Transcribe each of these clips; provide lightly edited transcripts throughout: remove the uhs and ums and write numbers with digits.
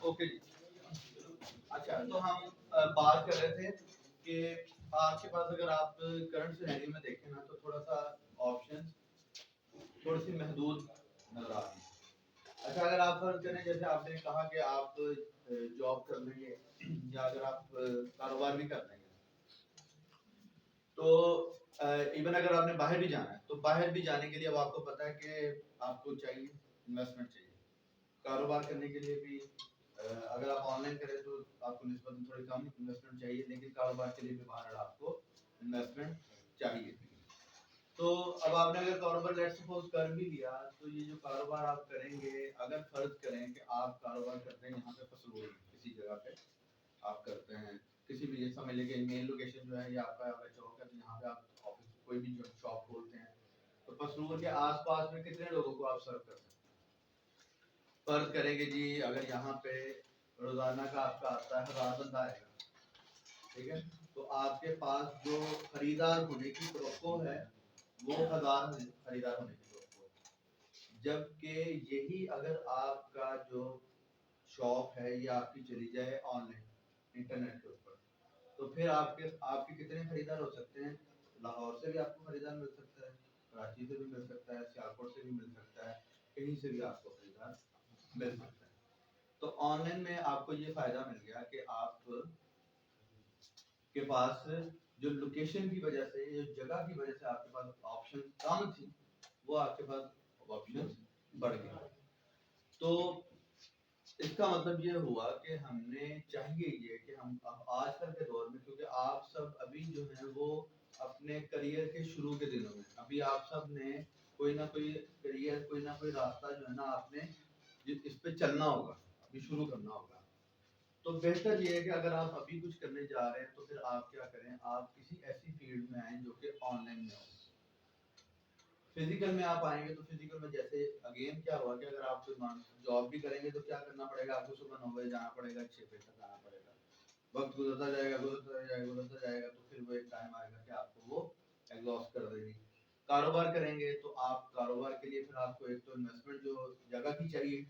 Okay جی. اچھا تو ہم بات کر رہے تھے کہ آپ کے پاس اگر آپ کرنٹ سینیریو میں دیکھیں نا تو تھوڑا سا آپشن تھوڑی سی محدود نظر آتی ہیں. اچھا اگر آپ فرض کریں جیسے آپ نے کہا کہ آپ جاب کر لیں گے یا اگر آپ کاروبار بھی کر لیں گے تو ایون اگر آپ نے باہر بھی جانا ہے تو باہر بھی جانے کے لیے اب آپ کو پتا ہے کہ آپ کو چاہیے انویسٹمنٹ چاہیے. کاروبار کرنے کے لیے بھی اگر آپ آن لائن کریں تو آپ کو نسبتاً تھوڑی کم انویسٹمنٹ چاہیے لیکن کاروبار کے لیے بھی باہر آپ کو انویسٹمنٹ چاہیے. تو اب آپ نے اگر کاروبار لیٹ سپوز کر بھی لیا تو یہ جو کاروبار آپ کریں گے اگر فرض کریں کہ آپ کاروبار کرتے ہیں یہاں پہ فصلور کسی جگہ پہ آپ کرتے ہیں کسی بھی سمجھ لیں کہ مین لوکیشن جو ہے یہ آپ کا چوک ہے تو یہاں پہ آپ آفس کوئی بھی شاپ کھولتے ہیں تو فصلور کے آس پاس میں کتنے لوگوں کو آپ سرو کرتے ہیں. فرض کریں گے جی اگر یہاں پہ روزانہ کا آپ کا آتا ہے 1000 بندہ آئے گا ٹھیک ہے تو آپ کے پاس جو خریدار ہونے کی توقع ہے وہ 1000 خریدار ہونے کی توقع ہے. جبکہ یہی اگر آپ کا جو شاپ ہے یہ آپ کی چلی جائے آن لائن انٹرنیٹ کے اوپر تو پھر آپ کے کتنے خریدار ہو سکتے ہیں. لاہور سے بھی آپ کو خریدار مل سکتا ہے, کراچی سے بھی مل سکتا ہے, سیالکوٹ سے بھی مل سکتا ہے, کہیں سے بھی آپ کو خریدار مل سکتا ہے. تو آن لائن میں آپ کو یہ فائدہ مل گیا کہ آپ کے پاس جو لوکیشن کی وجہ سے جو جگہ کی وجہ سے آپ کے پاس آپشن کم تھی وہ آپ کے پاس آپشن بڑھ گئے. تو اس کا مطلب یہ ہوا کہ ہم نے چاہیے یہ کہ ہم اب آج کل کے دور میں کیونکہ آپ سب ابھی جو ہیں وہ اپنے کریئر کے شروع کے دنوں میں ابھی آپ سب نے کوئی نہ کوئی کریئر کوئی نہ کوئی راستہ جو ہے نا آپ نے اس پہ چلنا ہوگا ابھی شروع کرنا ہوگا. تو بہتر یہ ہے کہ اگر آپ ابھی کچھ کرنے جا رہے ہیں تو پھر آپ کیا کریں آپ کسی ایسی فیلڈ میں آئیں جو کہ آن لائن میں ہو. فزیکل میں آپ آئیں گے تو فزیکل میں جیسے اگین کیا ہوا کہ اگر آپ جاب بھی کریں گے تو کیا کرنا پڑے گا آپ کو صبح 9 بجے جانا پڑے گا 6 بجے تک آنا پڑے گا. وقت گزرتا جائے گا تو پھر وہ ایک ٹائم آئے گا کہ آپ کو وہ ایگزاسٹ کر دے گی. کاروبار کریں گے تو آپ کاروبار کے لیے پھر آپ کو ایک تو انویسٹمنٹ جو جگہ کی چاہیے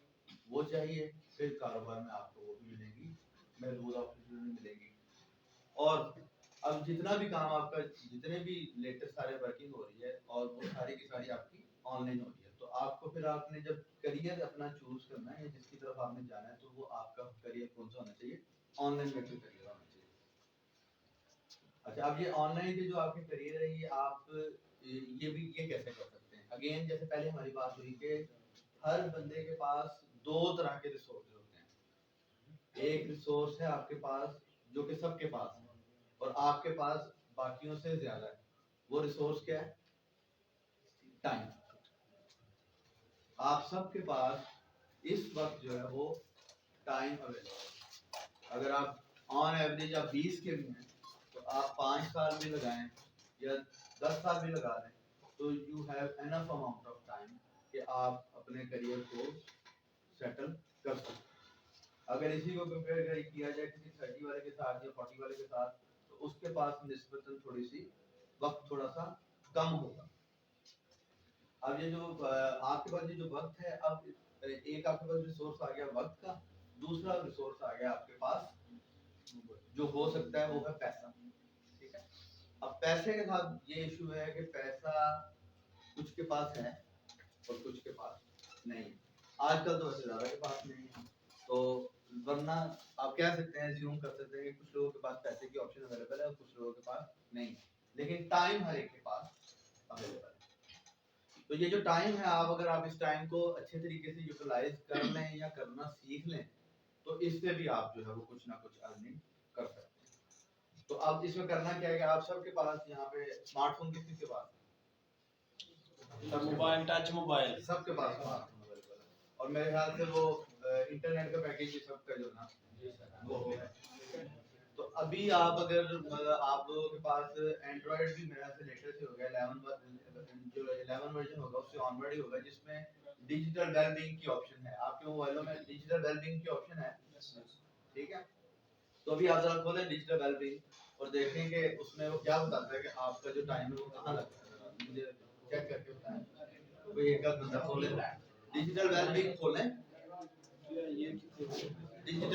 وہ چاہیے پھر کاروبار میں آپ کو وہ بھی ملے گی محدود اپرچونٹی ملے گی. اور اب جتنا بھی کام آپ کا جتنے بھی لیٹسٹ سارے ورکنگ ہو رہی ہے اور وہ ساری کی ساری آپ کی آن لائن ہو رہی ہے تو آپ کو پھر آپ نے جب کریئر اپنا چوز کرنا ہے یا جس کی طرف آپ نے جانا ہے تو وہ آپ کا کریئر کون سا ہونا چاہیے آن لائن بیسڈ کریئر ہونا چاہیے. اچھا اب یہ آن لائن کے جو آپ کے کریئر ہے یہ آپ یہ کیسے کر سکتے ہیں. اگین جیسے پہلے ہماری بات ہوئی کہ ہر بندے کے پاس دو طرح کے ریسورسز ہوتے ہیں. ایک ریسورس ہے آپ کے پاس جو کہ سب کے پاس ہے اور آپ کے پاس باقیوں سے زیادہ ہے. وہ ریسورس کیا ہے ٹائم. آپ سب کے پاس اس وقت جو ہے وہ ٹائم اویلیبل ہے. اگر آپ آن ایوریج آپ 20 کے بھی ہیں تو آپ 5 سال بھی لگائیں یا 10 سال بھی لگا دیں تو you have enough amount of time کہ آپ اپنے کریئر کو سیٹل کر سکتے. اگر اسی کو کمپیئر کیا جائے کسی 30 والے کے ساتھ یا 40 والے کے ساتھ تو اس کے پاس نسبتاً تھوڑی سی وقت تھوڑا سا کم ہوگا. اب یہ جو آپ کے پاس یہ جو وقت ہے اب ایک آپ کے پاس ریسورس آ گیا وقت کا دوسرا ریسورس آ گیا آپ کے پاس جو ہو سکتا ہے وہ ہے پیسہ. ٹھیک ہے اب پیسے کے ساتھ یہ ایشو ہے کہ پیسہ کچھ کے پاس ہے اور کچھ کے پاس نہیں. آج کل تو ویسے زیادہ کے پاس نہیں ہے تو ورنہ آپ کہہ سکتے ہیں زیوم کر سکتے ہیں کہ کچھ لوگوں کے پاس پیسے کی آپشن اویلیبل ہے اور کچھ لوگوں کے پاس نہیں لیکن ٹائم ہر ایک کے پاس اویلیبل ہے. تو یہ جو ٹائم ہے آپ اگر آپ اس ٹائم کو اچھے طریقے سے یوٹیلائز کر لیں یا کرنا سیکھ لیں تو اس سے بھی آپ جو ہے وہ کچھ نہ کچھ ارننگ کر سکتے ہیں. تو اب اس میں کرنا کیا ہے کہ آپ سب کے پاس یہاں پہ اسمارٹ فون کس کے پاس موبائل ٹچ موبائل سب کے پاس اسمارٹ فون اویلیبل ہے اور میرے خیال سے وہ انٹرنیٹ کا پیکیج بھی سب کا جو نا وہ ہے. تو ابھی آپ اگر آپ لوگوں کے پاس اینڈرائڈ بھی میرا سے لیٹسٹ ہو گیا 11 ورژن ہوگا اس سے آن ورڈ ہی ہوگا جس میں ڈیجیٹل ویل بینگ کی آپشن ہے. آپ کے موبائلوں میں ڈیجیٹل ویل بینگ کی آپشن ہے ٹھیک ہے. تو ابھی آپ ذرا کھولیں ڈیجیٹل ویل بینگ اور دیکھیں کہ اس میں وہ کیا بتاتا ہے کہ آپ کا جو ٹائم ہے وہ کہاں لگتا ہے. مجھے چیک کر کے بتائیں کوئی ایک بندہ کھولے ڈیجیٹل ویل بینگ کھولیں ڈیجیٹل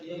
2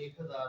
1000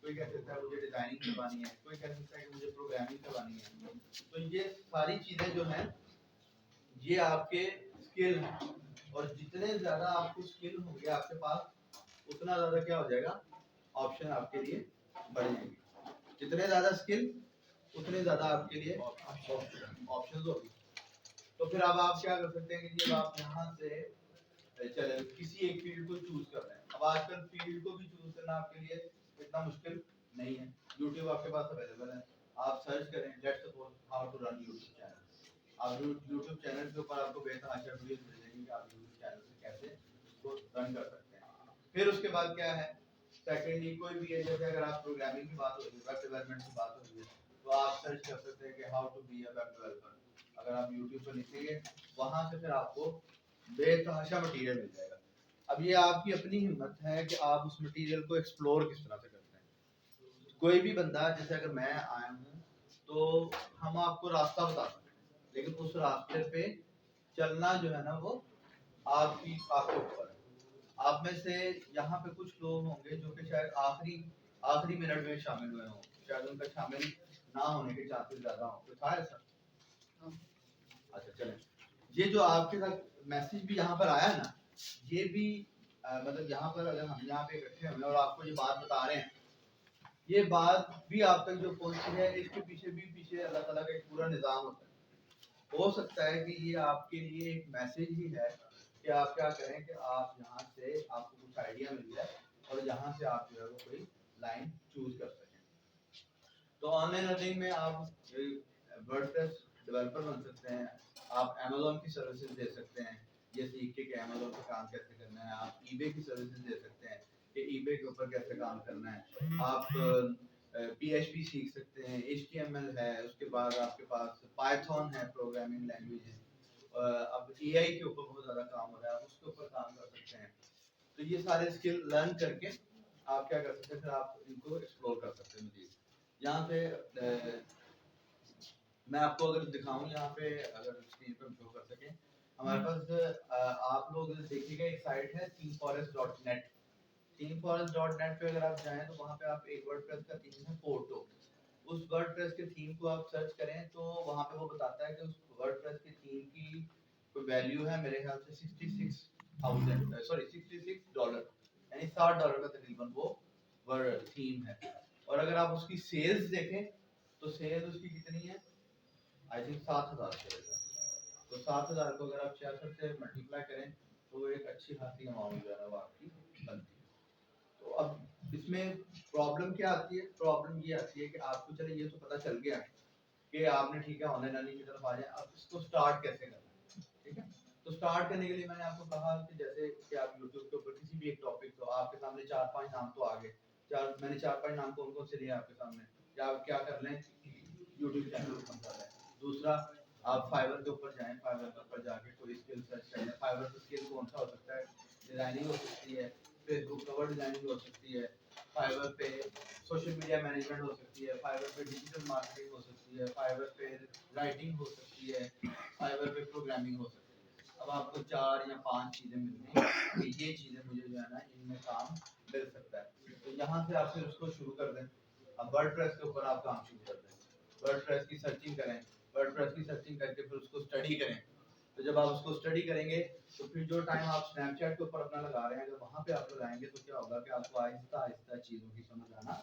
کوئی کہہ سکتا ہے مجھے ڈیزائننگ کروانی ہے, کوئی کہہ سکتا ہے کہ مجھے پروگرامنگ کروانی ہے. تو یہ ساری چیزیں جو ہیں یہ آپ کے اسکل ہیں, اور جتنے زیادہ آپ کو اسکل ہوں گے آپ کے پاس اتنا زیادہ کیا ہو جائے گا, آپشن آپ کے لیے بڑھ جائیں گے. جتنے زیادہ اسکل اتنے زیادہ آپ کے لیے آپشنز ہوگی. تو پھر اب آپ کیا کر سکتے ہیں کہ جب آپ یہاں سے چلے کسی ایک فیلڈ کو چوز کر رہے ہیں. اب آج کل فیلڈ کو بھی چوز کرنا آپ کے لیے اتنا مشکل نہیں ہے, یوٹیوب آپ کے پاس اویلیبل ہے. آپ سرچ کریں let's suppose how to run YouTube channel, آپ یوٹیوب چینل کے اوپر آپ کو بے تحاشا ویڈیوز مل جائیں گی کہ آپ یوٹیوب چینل سے کیسے اس کو رن کر سکتے ہیں. پھر اس کے بعد کیا ہے, سیکنڈلی کوئی بھی ہے, جیسے اگر آپ پروگرامنگ کی بات ہو رہی ہے, ویب ڈیولپمنٹ کی بات ہو رہی ہے, تو آپ سرچ کر سکتے ہیں کہ how to be a web developer. اگر آپ یوٹیوب پر لکھیں گے وہاں سے پھر آپ کو بے تحاشا مٹیریل مل جائے گا. اب یہ آپ کی اپنی ہمت ہے کہ آپ اس مٹیریل کو ایکسپلور کس طرح سے کرتے ہیں. کوئی بھی بندہ, جیسے اگر میں آیا ہوں تو ہم آپ کو راستہ بتا سکتے ہیں, لیکن اس راستے پہ چلنا جو ہے نا وہ آپ کے اوپر ہے. آپ میں سے یہاں پہ کچھ لوگ ہوں گے جو کہ شاید آخری منٹ میں شامل ہوئے ہوں, شاید ان کا شامل نہ ہونے کے چانسز زیادہ ہوں. کوئی تھا ایسا؟ اچھا چلیں, یہ جو آپ کے ساتھ میسج بھی یہاں پر آیا نا, یہ بھی مطلب یہاں پر اگر ہم یہاں پہ اکٹھے ہوئے اور آپ کو یہ بات بتا رہے ہیں, یہ بات بھی آپ تک جو پہنچی ہے اس کے پیچھے اللہ تعالیٰ کا ایک پورا نظام ہوتا ہے. ہو سکتا ہے کہ یہ آپ کے لیے ایک میسج ہی ہے کہ آپ کیا کریں کہ آپ یہاں سے آپ کو کچھ آئیڈیا مل جائے اور یہاں سے آپ جو ہے وہ کوئی لائن چوز کر سکیں. تو آن لائن لرننگ میں آپ ورڈ پریس ڈیولپر بن سکتے ہیں, آپ امیزون کی سروسز دے سکتے ہیں, یہ سیکھ کے کہ امیزون پہ کام کیسے کرنا ہے. آپ ای بے کی سروسز دے سکتے ہیں کہ ای بے کے اوپر کیسے کام کرنا ہے. آپ پی ایچ پی سیکھ سکتے ہیں, ایچ ٹی ایم ایل ہے, اس کے بعد آپ کے پاس پائتھون ہے پروگرامنگ لینگویج. اب اے آئی کے اوپر بہت زیادہ کام ہو رہا ہے, اس کے اوپر کام کر سکتے ہیں. تو یہ سارے اسکل لرن کر کے آپ کیا کر سکتے ہیں, پھر آپ ان کو ایکسپلور کر سکتے ہیں. مزید یہاں پہ میں آپ کو اگر دکھاؤں, یہاں پہ اگر اسکرین پہ شو کر سکیں, ہمارے پاس آپ لوگ دیکھیے گا ایک سائٹ ہے ThemeForest.net. ThemeForest.net پہ اگر آپ جائیں تو وہاں پہ آپ ایک ورڈ پریس کا تھیم ہے فوٹو. اس ورڈ پریس کے تھیم کو آپ سرچ کریں تو وہاں پہ وہ بتاتا ہے کہ اس ورڈ پریس کے تھیم کی کوئی ویلیو ہے میرے خیال سے $66 یعنی $60 کا تقریباً وہ ورڈ تھیم ہے. اور اگر آپ اس کی سیلز دیکھیں تو سیل اس کی کتنی ہے, آئی تھنک 7,000 سیلز ہے. تو 7,000 کو اگر آپ 66 سے ملٹیپلائی کریں تو وہ ایک اچھی خاصی اماؤنٹ جو ہے وہ آپ کی بنتی ہے. تو اب اس میں پرابلم کیا آتی ہے, پرابلم یہ آتی ہے کہ آپ کو چلے یہ تو پتہ چل گیا کہ آپ نے ٹھیک ہے آن لائن لرننگ کی طرف آ جائیں, اب اس کو سٹارٹ کیسے کرنا ہے. ٹھیک ہے, تو سٹارٹ کرنے کے لیے میں نے آپ کو کہا کہ جیسے کہ آپ یوٹیوب کے اوپر کسی بھی ایک ٹاپک تو آپ کے سامنے 4-5 نام تو آ گئے. میں نے 4-5 نام کون کون سے لیے آپ کے سامنے, یا آپ کیا کر لیں یوٹیوب چینل اوپن کر لیں. دوسرا آپ فائبر کے اوپر جائیں, فائبر کے اوپر جا کے کوئی اسکل سرچ کریں. فائبر کا اسکل کون سا ہو سکتا ہے, ڈیزائننگ ہو سکتی ہے, فیس بک کور ڈیزائننگ ہو سکتی ہے, فائبر پہ سوشل میڈیا مینجمنٹ ہو سکتی ہے, فائبر پہ ڈیجیٹل مارکیٹنگ ہو سکتی ہے, فائبر پہ رائٹنگ ہو سکتی ہے, فائبر پہ پروگرامنگ ہو سکتی ہے. اب آپ کو 4 یا 5 چیزیں مل رہی ہیں کہ یہ چیزیں مجھے جو ہے نا ان میں کام مل سکتا ہے. تو یہاں سے آپ پھر اس کو شروع کر دیں. اب ورڈ پریس کے اوپر آپ کام شروع کر دیں, ورڈ پریس کی سرچنگ کریں, ورڈ پریس کی سرچنگ کر کے پھر اس کو اسٹڈی کریں. تو جب آپ اس کو اسٹڈی کریں گے تو پھر جو ٹائم آپ اسنیپ چیٹ کے اوپر اپنا لگا رہے ہیں اگر وہاں پہ آپ لگائیں گے تو کیا ہوگا کہ آپ کو آہستہ آہستہ چیزوں کی سمجھ آنا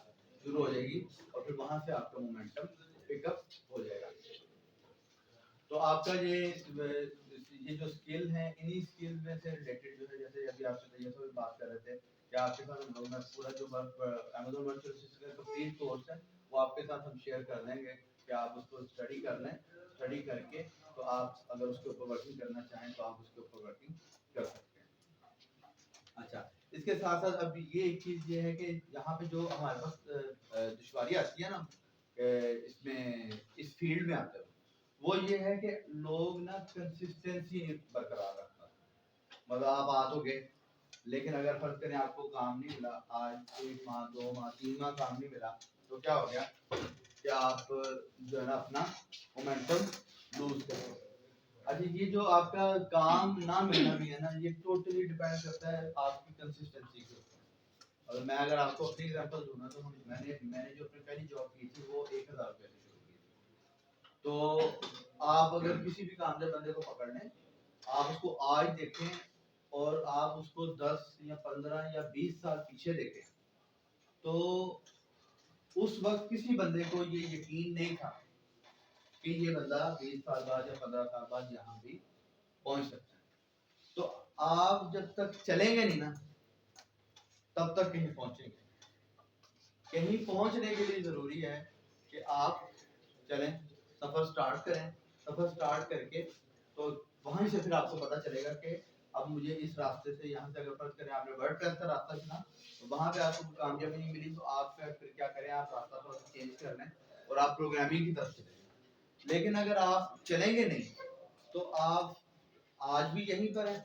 شروع ہو جائے گی, اور پھر وہاں سے آپ کا مومنٹم پک اپ ہو جائے گا. تو آپ کا یہ جو اسکل ہیں انہی اسکل میں سے ریلیٹڈ جو ہے, جیسے ابھی آپ سے طیب صاحب بات کر رہے تھے کہ آپ کے ساتھ ہم لوگ میں پورا جو Amazon ورچوئل اسسٹنٹ کا کمپلیٹ کورس ہے وہ آپ کے ساتھ ہم شیئر کر دیں گے کہ آپ اس کو اسٹڈی کر لیں. اسٹڈی کر کے تو آپ اگر اس کے اوپر ورکنگ کرنا چاہیں تو آپ اس کے اوپر ورکنگ کر سکتے ہیں. اچھا, اس کے ساتھ ساتھ اب یہ ایک چیز یہ ہے کہ یہاں پہ جو ہمارے پاس دشواری آتی ہے نا اس میں اس فیلڈ میں آتے ہیں, وہ یہ ہے کہ لوگ نا کنسسٹنسی برقرار رکھتا. مطلب آپ آ تو گئے لیکن اگر فرض کریں آپ کو کام نہیں ملا, آج 1 ماہ 2 ماہ 3 ماہ کام نہیں ملا, تو کیا ہو گیا کہ آپ جو ہے نا اپنا مومنٹم لوز کر دو. اچھا, یہ جو آپ کا کام نہ ملنا بھی ہے نا, یہ ٹوٹلی ڈیپینڈ کرتا ہے آپ کی کنسسٹنسی کے اوپر. اور میں اگر آپ کو اپنی ایگزامپل دوں نا تو میں نے جو اپنی پہلی جاب کی تھی وہ 1000 روپے سے شروع کی تھی. تو آپ اگر کسی بھی کامیاب بندے کو پکڑ لیں, آپ اس کو آج دیکھیں اور آپ اس کو 10 یا 15 یا 20 سال پیچھے دیکھیں, تو اس وقت کسی بندے کو یہ یقین نہیں تھا کہ یہ بندہ 20 سال بعد یا 15 سال بعد یہاں بھی پہنچ سکتا ہے. تو آپ جب تک چلیں گے نہیں نا تب تک کہیں پہنچیں گے. کہیں پہنچنے کے لیے ضروری ہے کہ آپ چلیں, سفر سٹارٹ کریں. سفر سٹارٹ کر کے تو وہیں سے پھر آپ کو پتہ چلے گا کہ اب مجھے اس راستے سے یہاں سے اگر فرض کریں آپ نے ورڈ پریس کا راستہ چنا تو وہاں پہ آپ کو کامیابی نہیں ملی تو آپ پھر کیا کریں, آپ راستہ تھوڑا سا چینج کر لیں اور آپ پروگرامنگ کی طرف چلیں. لیکن اگر آپ چلیں گے نہیں تو آپ آج بھی یہیں پر ہیں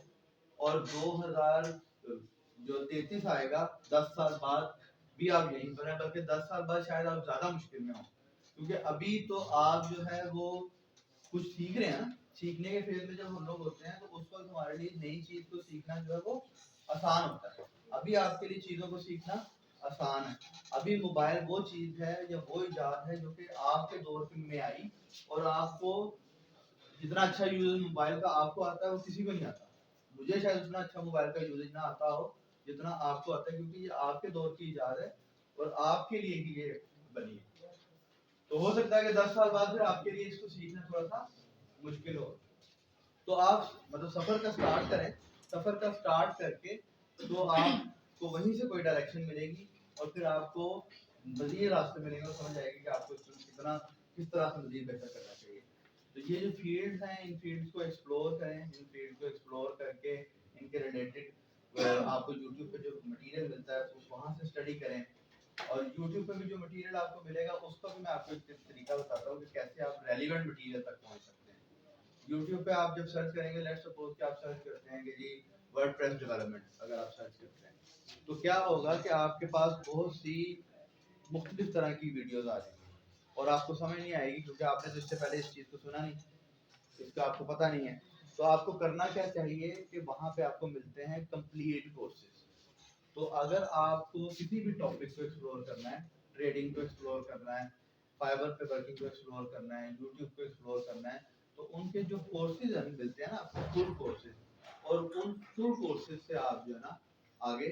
اور 2033 آئے گا 10 سال بعد بھی آپ یہیں پر ہیں, بلکہ 10 سال بعد شاید آپ زیادہ مشکل میں ہوں, کیونکہ ابھی تو آپ جو ہے وہ کچھ سیکھ رہے ہیں نا. سیکھنے کے فیز میں جب ہم لوگ ہوتے ہیں تو اس وقت ہمارے لیے نئی چیز کو سیکھنا جو ہے وہ آسان ہوتا ہے. ابھی آپ کے لیے چیزوں کو سیکھنا آسان ہے. ابھی موبائل وہ چیز ہے یا وہ ایجاد ہے جو کہ آپ کے دور میں آئی اور آپ کو جتنا اچھا یوز موبائل کا آپ کو آتا ہے وہ کسی کو نہیں آتا. مجھے شاید اتنا اچھا موبائل کا یوز نہ آتا ہو جتنا آپ کو آتا ہے, کیونکہ یہ آپ کے دور کی ایجاد ہے اور آپ کے لیے ہی یہ بنی ہے. تو ہو سکتا ہے کہ 10 سال بعد پھر آپ کے لیے اس کو سیکھنا تھوڑا سا مشکل ہو. تو آپ مطلب سفر کا سٹارٹ کریں. سفر کا سٹارٹ کر کے تو آپ کو وہیں سے کوئی ڈائریکشن ملے گی اور پھر آپ کو مزید راستے ملیں گے اور سمجھ آئے گی کہ آپ کو کتنا کس طرح سے مزید بہتر کرنا چاہیے. تو یہ جو فیلڈز ہیں ان فیلڈز کو ایکسپلور کریں. ان فیلڈ کو ایکسپلور کر کے ان کے ریلیٹڈ آپ کو یوٹیوب پہ جو مٹیریل ملتا ہے وہاں سے اسٹڈی کریں. اور یوٹیوب پہ بھی جو مٹیریل آپ کو ملے گا اس کا بھی میں آپ کو ایک طریقہ بتاتا ہوں کہ کیسے آپ ریلیونٹ مٹیریل تک پہنچ سکتے ہیں. یوٹیوب پہ آپ جب سرچ کریں گے, لیٹس سپوز کہ آپ سرچ کرتے ہیں کہ جی ورڈ پریس ڈیولپمنٹ اگر آپ سرچ کرتے ہیں تو کیا ہوگا کہ آپ کے پاس بہت سی مختلف طرح کی ویڈیوز آ جائیں گی اور آپ کو سمجھ نہیں آئے گی کیونکہ آپ نے تو اس سے پہلے اس چیز کو سنا نہیں, اس کا آپ کو پتہ نہیں ہے. تو آپ کو کرنا کیا چاہیے کہ وہاں پہ آپ کو ملتے ہیں کمپلیٹ کورسز. تو اگر آپ کو کسی بھی ٹاپک کو ایکسپلور کرنا ہے, ٹریڈنگ کو ایکسپلور کرنا ہے, فائبر پہ ورکنگ کو ایکسپلور کرنا ہے, یوٹیوب کو ایکسپلور کرنا ہے, تو ان کے جو کورسز ہمیں ملتے ہیں نا آپ کو فل کورسز, اور ان فل کورسز سے آپ جو ہے نا آگے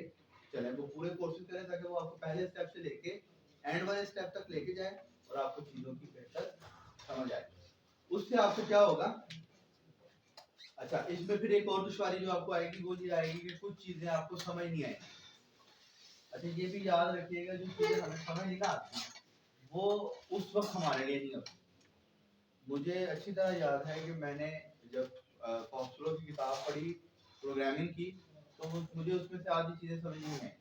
چلیں. وہ پورے کورسز کریں تاکہ وہ آپ کو پہلے اسٹیپ سے لے کے اینڈ والے اسٹیپ تک لے کے جائے اور آپ کو چیزوں کی بہتر سمجھ آئے. اس سے آپ کو کیا ہوگا, اچھا اس میں پھر ایک اور دشواری جو آپ کو آئے گی وہ یہ آئے گی کہ کچھ چیزیں آپ کو سمجھ نہیں آئیں گی. اچھا یہ بھی یاد رکھیے گا جو چیزیں ہمیں سمجھ نہیں آتی وہ اس وقت ہمارے لیے نہیں ہوتی. مجھے اچھی طرح یاد ہے کہ میں نے جب فاسٹرو کی کتاب پڑھی پروگرامنگ کی تو مجھے اس میں سے آدھی چیزیں سمجھ نہیں آئیں.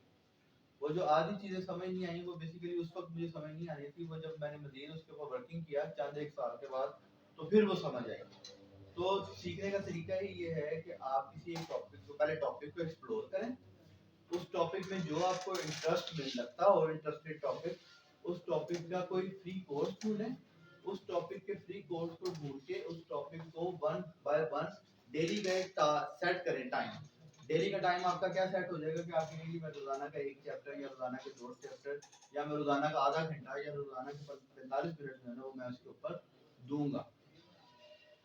وہ جو آدھی چیزیں سمجھ نہیں آئیں وہ بیسیکلی اس وقت مجھے سمجھ نہیں آ رہی تھی. وہ جب میں نے مزید اس کے اوپر ورکنگ کیا چند ایک سال کے بعد تو پھر وہ سمجھ آئی. تو سیکھنے کا طریقہ ہی یہ ہے کہ آپ کسی ایک ٹاپک کو پہلے ٹاپک کو ایکسپلور کریں. اس ٹاپک میں جو آپ کو انٹرسٹ مل لگتا ہو انٹرسٹڈ ٹاپک, اس ٹاپک کا کوئی فری کورس ڈھونڈیں. اس ٹاپک کے فری کورس کو ڈھونڈ کے اس ٹاپک کو ون بائی ون ڈیلی کا سیٹ کریں ٹائم. ڈیلی کا ٹائم آپ کا کیا سیٹ ہو جائے گا کہ آپ کہیں گے میں روزانہ کا ایک چیپٹر یا روزانہ کے 2 چیپٹر یا میں روزانہ کا آدھا گھنٹہ یا روزانہ کے 45 منٹ جو ہے نا وہ میں اس کے اوپر دوں گا.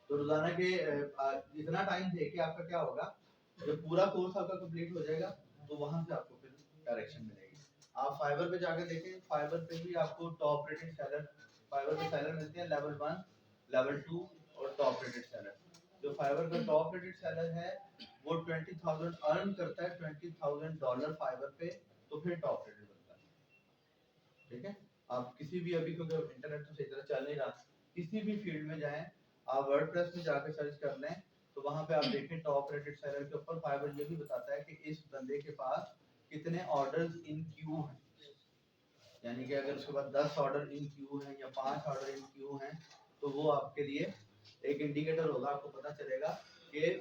تو روزانہ کے اتنا ٹائم دے کے آپ کا کیا ہوگا, جب پورا کورس آپ کا کمپلیٹ ہو جائے گا تو وہاں سے آپ کو پھر ڈائریکشن ملے گی. آپ فائبر پہ جا کے دیکھیں, فائبر پہ بھی آپ کو ٹاپ ریٹڈ سیلر فائبر پہ سیلر ملتے ہیں لیول 1 لیول 2 اور ٹاپ ریٹڈ سیلر. جو فائبر کا ٹاپ ریٹڈ سیلر ہے وہ 20,000 ارن کرتا ہے $20,000 فائبر پہ, تو پھر ٹاپ ریٹڈ بنتا ہے. ٹھیک ہے, آپ کسی بھی ابھی کیونکہ انٹرنیٹ تو صحیح طرح چل نہیں رہا, کسی بھی فیلڈ میں جائیں آپ ورڈ پریس میں جا کے سرچ کر لیں تو وہاں پہ آپ دیکھیں ٹاپ ریٹڈ سیلر کے اوپر فائبر یہ بھی بتاتا ہے کہ اس بندے کے پاس کتنے آرڈرز ان کیو ہیں. یعنی کہ اگر اس کے پاس 10 آرڈر ان کیو ہیں یا 5 آرڈر ان کیو ہیں تو وہ آپ کے لیے ایک انڈیکیٹر ہوگا. آپ کو پتہ چلے گا کہ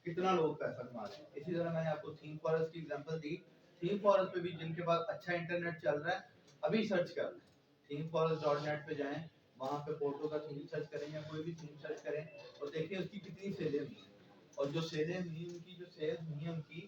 کتنا لوگ پیسہ کما رہے ہیں. اسی طرح میں نے آپ کو تھیم فارسٹ کی ایگزامپل دی. تھیم فارسٹ پہ بھی جن کے پاس اچھا انٹرنیٹ چل رہا ہے ابھی سرچ کر لیں, themeforest.net پہ جائیں, وہاں پہ فوٹو کا تھیم سرچ کریں یا کوئی بھی تھیم سرچ کریں اور دیکھیں اس کی کتنی سیلیں ہوئی ہیں. اور جو سیلیں ہوئی ان کی جو سیلز ہوئی ہیں ان کی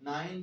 9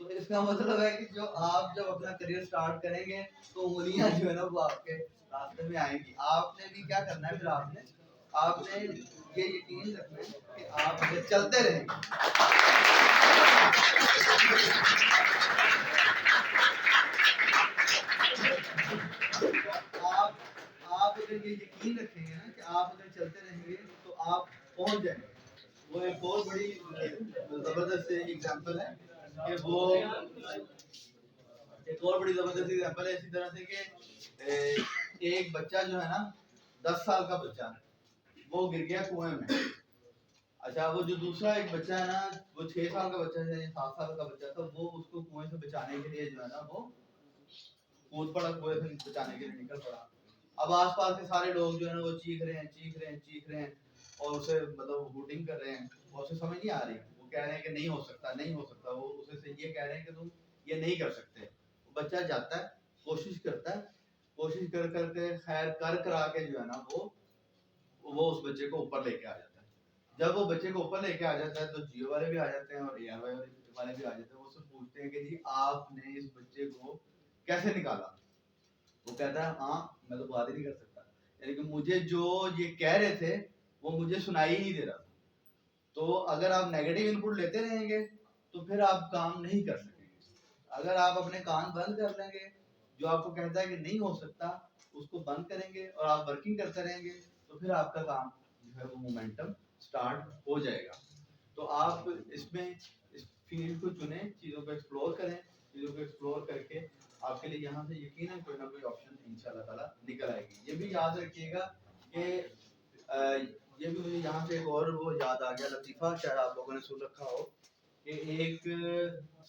تو اس کا مطلب ہے کہ جو آپ جب اپنا کریئر سٹارٹ کریں گے تو انگلیاں جو ہے نا وہ آپ کے راستے میں آئیں گی. آپ نے بھی کیا کرنا ہے پھر آپ نے یہ یقین رکھنا ہے کہ آپ چلتے رہیں گے. آپ اگر یہ یقین رکھیں گے نا کہ آپ اگر چلتے رہیں گے تو آپ پہنچ جائیں گے. وہ ایک اور بڑی زبردست ایگزامپل ہے کہ وہ ایک اور بڑی زبردست ایگزامپل ہے اسی طرح سے کہ ایک بچہ جو ہے نا 10 سال کا بچہ وہ گر گیا کنویں میں. اچھا وہ جو دوسرا ایک بچہ ہے نا وہ 6 سال کا بچہ ہے 7 سال کا بچہ تھا وہ اس کو کنویں سے بچانے کے لیے جو ہے نا وہ کود پڑا کنویں سے بچانے کے لیے نکل پڑا. اب آس پاس کے سارے لوگ جو ہے نا وہ چیخ رہے ہیں اور اسے مطلب ہوٹنگ کر رہے ہیں اور اسے سمجھ نہیں آ رہی. وہ کہہ رہے ہیں کہ نہیں ہو سکتا وہ اسے یہ کہہ رہے ہیں کہ تم یہ نہیں کر سکتے. وہ بچہ جاتا ہے کوشش کرتا ہے کوشش کر کے خیر کرا کے جو ہے نا وہ اس بچے کو اوپر لے کے آ جاتا ہے. جب وہ بچے کو اوپر لے کے آ جاتا ہے تو جیو والے بھی آ جاتے ہیں اور اے آر والے بھی آ جاتے ہیں. وہ سے پوچھتے ہیں کہ جی آپ نے اس بچے کو کیسے نکالا. وہ کہتا ہے ہاں میں تو بات ہی نہیں کر سکتا یعنی کہ مجھے جو یہ کہہ رہے تھے وہ مجھے سنائی نہیں دے رہا. تو اگر آپ نیگیٹو انپٹ لیتے رہیں گے تو پھر آپ کام نہیں کر سکیں گے. اگر آپ اپنے کان بند کر لیں گے جو آپ کو کہتا ہے کہ نہیں ہو سکتا اس کو بند کریں گے اور آپ ورکنگ کرتے رہیں گے تو پھر آپ کا کام جو ہے وہ مومنٹم سٹارٹ ہو جائے گا. تو آپ اس میں اس فیلڈ کو چنیں چیزوں کو ایکسپلور کریں چیزوں کو ایکسپلور کر کے آپ کے لیے یہاں سے یقیناً کوئی نہ کوئی آپشن انشاءاللہ تعالیٰ نکل آئے گی. یہ بھی یاد رکھیے گا کہ یہ بھی مجھے یہاں سے ایک اور وہ یاد آ گیا لطیفہ شاید آپ لوگوں نے سن رکھا ہو کہ ایک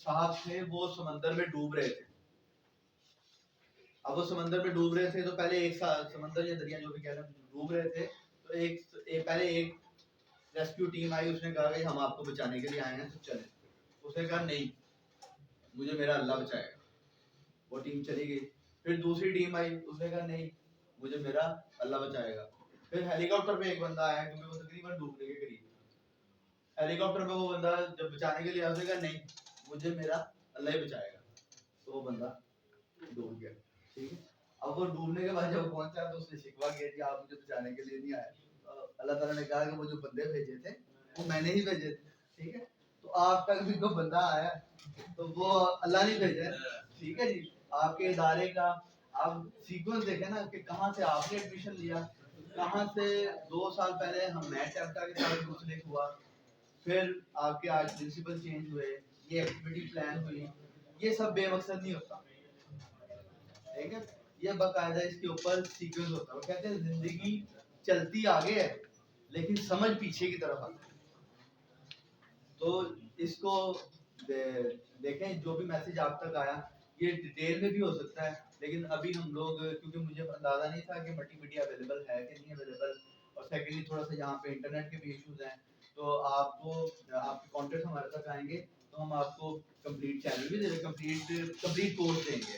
صاحب تھے وہ سمندر میں ڈوب رہے تھے. اب وہ سمندر میں ڈوب رہے تھے تو پہلے ایک سمندر یا دریا جو بھی کہہ رہے ہیں ڈوب رہے تھے تو پہلے ایک ریسکیو ٹیم آئی. اس نے کہا کہ ہم آپ کو بچانے کے لیے آئے ہیں تو چلیں. اس نے کہا نہیں مجھے میرا اللہ بچائے گا. وہ ٹیم چلی گئی. پھر دوسری ٹیم آئی. اس نے کہا نہیں مجھے میرا اللہ بچائے گا. پھر ہیلی کاپٹر پہ ایک بندہ آیا کیونکہ وہ تقریباً ڈوبنے کے قریب. ہیلی کاپٹر پہ وہ بندہ جب بچانے کے لیے آیا اس نے کہا نہیں مجھے میرا اللہ ہی بچائے گا. تو وہ بندہ ڈوب گیا. ٹھیک ہے. اب وہ ڈوبنے کے بعد جب پہنچا تو اس نے شکوہ کیا کہ آپ مجھے بچانے کے لیے نہیں آئے. اللہ تعالیٰ نے کہا کہ وہ جو بندے بھیجے تھے وہ میں نے ہی بھیجے تھے. ٹھیک ہے. تو آپ تک بھی کوئی بندہ آیا تو وہ اللہ نہیں بھیجا. ٹھیک ہے جی. آپ کے ادارے کا آپ سیکوینس دیکھیں نا کہ کہاں سے آپ نے ایڈمیشن لیا کہاں سے 2 سال پہلے ہم میٹ ایپٹا کے ساتھ منسلک ہوا پھر آپ کے آج پرنسپل چینج ہوئے یہ ایکٹیویٹی پلان ہوئی. یہ سب بے مقصد نہیں ہوتا. ٹھیک ہے. یہ باقاعدہ اس کے اوپر سیکوینس ہوتا ہے. وہ کہتے ہیں زندگی چلتی آگے ہے لیکن سمجھ پیچھے کی طرف آتی ہے. تو اس کو دیکھیں جو بھی میسج آپ تک آیا یہ ڈیٹیل میں بھی ہو سکتا ہے لیکن ابھی ہم لوگ کیونکہ مجھے اندازہ نہیں تھا کہ ملٹی میڈیا اویلیبل ہے کہ نہیں اویلیبل اور سیکنڈلی تھوڑا سا یہاں پہ انٹرنیٹ کے بھی ایشوز ہیں تو آپ کو آپ کے کانٹیکٹ ہمارے تک آئیں گے تو ہم آپ کو کمپلیٹ چینل بھی دے دیں کمپلیٹ کورس دیں گے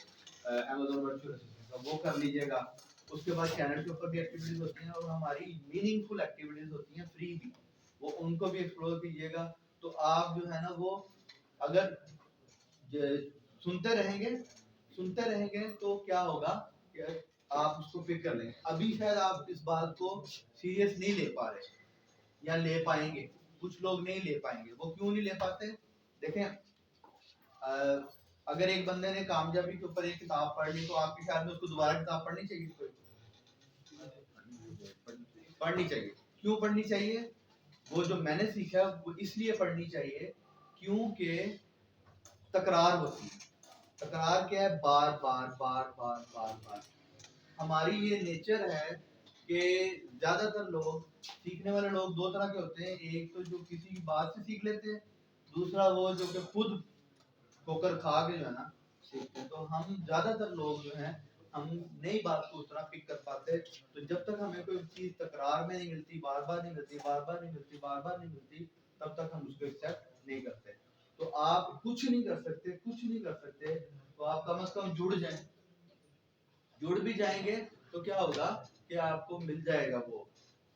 Amazon ورچوئل اسسٹنٹ کا. وہ کر لیجیے گا. اس کے بعد چینل کے اوپر بھی ایکٹیویٹیز ہوتی ہیں اور ہماری میننگ فل ایکٹیویٹیز ہوتی ہیں فری بھی. وہ ان کو بھی ایکسپلور کیجیے گا. تو آپ جو ہے نا وہ اگر سنتے رہیں گے تو کیا ہوگا کہ آپ اس کو پک کر لیں گے. ابھی شاید آپ اس بات کو سیریس نہیں لے پا رہے یا لے پائیں گے. کچھ لوگ نہیں لے پائیں گے. وہ کیوں نہیں لے پاتے دیکھیں اگر ایک بندے نے کامیابی کے اوپر ایک کتاب پڑھ لی تو آپ کے خیال میں اس کو دوبارہ کتاب پڑھنی چاہیے. کوئی پڑھنی چاہیے. کیوں پڑھنی چاہیے؟ وہ جو میں نے سیکھا وہ اس لیے پڑھنی چاہیے کیونکہ تکرار ہوتی ہے. تکرار کیا ہے؟ بار بار بار بار بار بار. ہماری یہ نیچر ہے کہ زیادہ تر لوگ سیکھنے والے لوگ 2 طرح کے ہوتے ہیں. ایک تو جو کسی کی بات سے سیکھ لیتے ہیں دوسرا وہ جو کہ خود ٹھوکر کھا کے جو ہے نا سیکھتے ہیں. تو ہم زیادہ تر لوگ جو ہیں ہم نئی بات کو اس طرح پک کر پاتے. تو جب تک ہمیں کوئی چیز تکرار میں نہیں ملتی بار بار نہیں ملتی تب تک ہم اس کو ایکسیپٹ نہیں کرتے. تو آپ کچھ نہیں کر سکتے تو آپ کم از کم جڑ بھی جائیں گے تو کیا ہوگا کہ آپ کو مل جائے گا وہ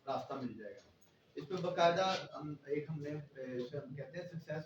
راستہ مل جائے گا. اس پہ باقاعدہ ہم نے ہم کہتے ہیں سکسیس